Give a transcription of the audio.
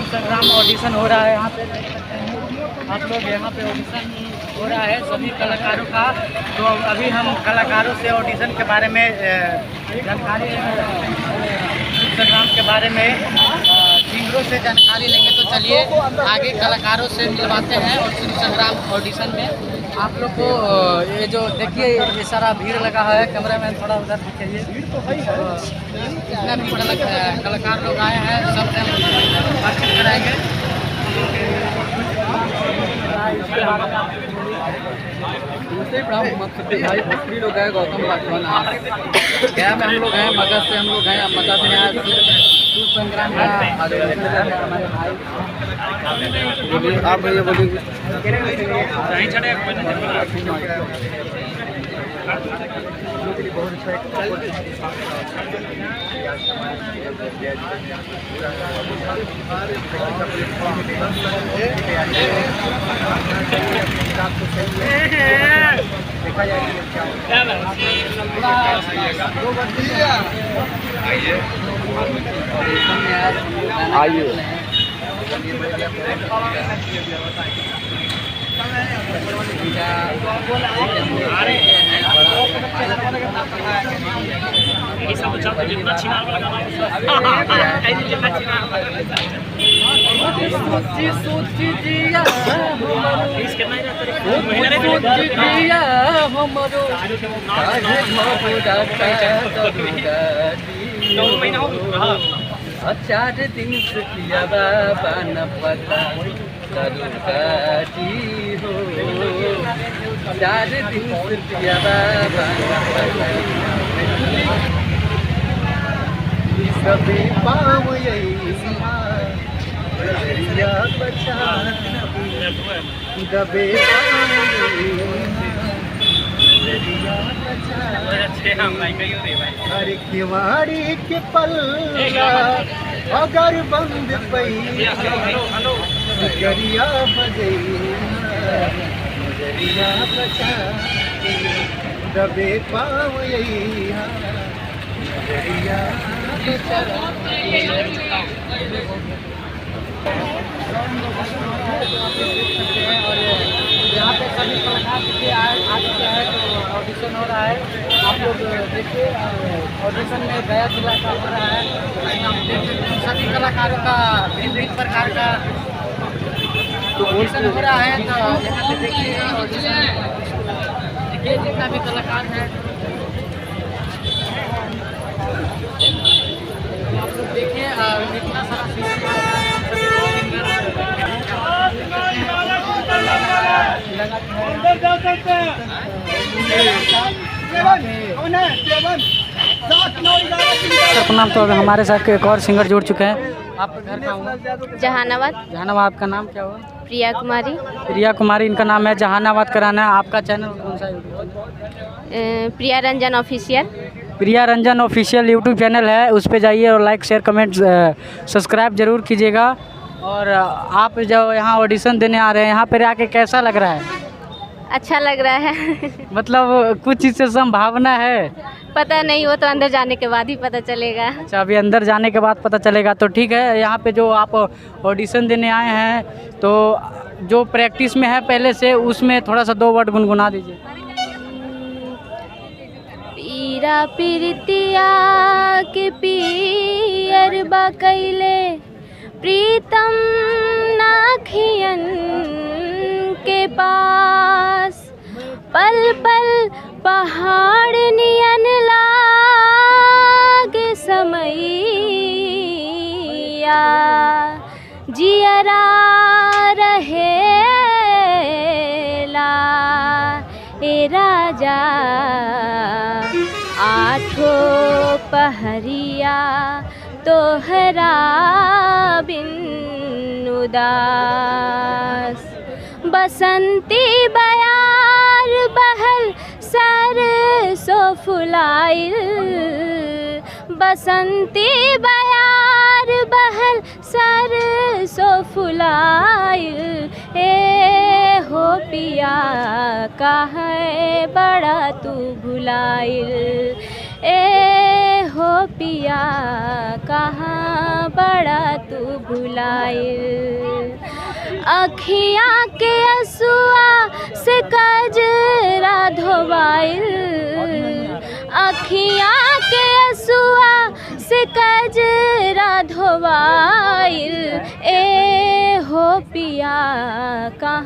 संग्राम ऑडिशन हो रहा है यहाँ पे, देख सकते हैं आप लोग, यहाँ पे ऑडिशन हो रहा है सभी कलाकारों का। तो अभी हम कलाकारों से ऑडिशन के बारे में जानकारी, संग्राम के बारे में सिंगरों से जानकारी लेंगे। तो चलिए आगे कलाकारों से मिलवाते हैं और संग्राम ऑडिशन में आप लोग को। ये जो देखिए ये सारा भीड़ लगा है, कैमरा मैन थोड़ा उधर दिखाइए, कितना भी कलाकार लोग आए हैं, सबसे हम बातचीत कराएंगे। भाई भोसड़ी लोग हैं, गौतम राजभवन गया में हम लोग हैं, मगध से हम लोग हैं, मगध में आज संग्राम का बोलिए, आप भैया बोलिए। आइए चार दिन से किया बाबा न पता करुगाटी हो, 4 दिन से किया बाबा न पता कभी पाँव यही बचा दबे हर खिवाड़ी के पल्ला अगर बंद पैया गरिया बजैया बचा दबे पाँव यही गरिया और यहाँ पे सभी कलाकार के आ चुके हैं, तो ऑडिशन हो रहा है। आप लोग देखिए ऑडिशन में गया जिला का हो रहा है, आप देख सकते हैं सभी कलाकारों का भिन्न प्रकार का ऑडिशन हो रहा है। तो यहाँ पे देखिए ऑडिशन, देखिए जितना भी कलाकार है आप लोग देखिए कितना सारा प्रणाम। तो अभी हमारे साथ एक और सिंगर जुड़ चुके हैं। आपका घर कहाँ हुआ? जहानाबाद। जहानाबाद। आपका नाम क्या हुआ? प्रिया कुमारी। प्रिया कुमारी इनका नाम है। जहानाबाद कराना है। आपका चैनल कौन सा? प्रिया रंजन ऑफिशियल। प्रिया रंजन ऑफिशियल यूट्यूब चैनल है, उस पर जाइए और लाइक शेयर कमेंट सब्सक्राइब जरूर कीजिएगा। और आप जो यहाँ ऑडिशन देने आ रहे हैं, यहाँ पर आके कैसा लग रहा है? अच्छा लग रहा है। मतलब कुछ चीज़ से संभावना है? पता नहीं, वो तो अंदर जाने के बाद ही पता चलेगा। अच्छा, अभी अंदर जाने के बाद पता चलेगा। तो ठीक है, यहाँ पे जो आप ऑडिशन देने आए हैं, तो जो प्रैक्टिस में है पहले से, उसमें थोड़ा सा 2 वर्ड गुनगुना दीजिए। पीरा पीरतिया के पियर बकैले प्रीतम नाखियन के पास, पल पल पहाड़ नियन लागे समैया, जियरा रहेला ए राजा, आठों पहरिया तोहरा बिन उदास, बसंती बयार बहल सरसों फुलाइल, बसंती बयार बहल सरसों फुलाइल, ए हो पिया काहे बड़ा तू भुलाइल, ए हो पिया कहाँ बड़ा तू भुलाइल। अखियाँ के असुआ से कजरा धोवाइल, अखियाँ के असुआ से कजरा धोवाइल। ए हो पिया कहाँ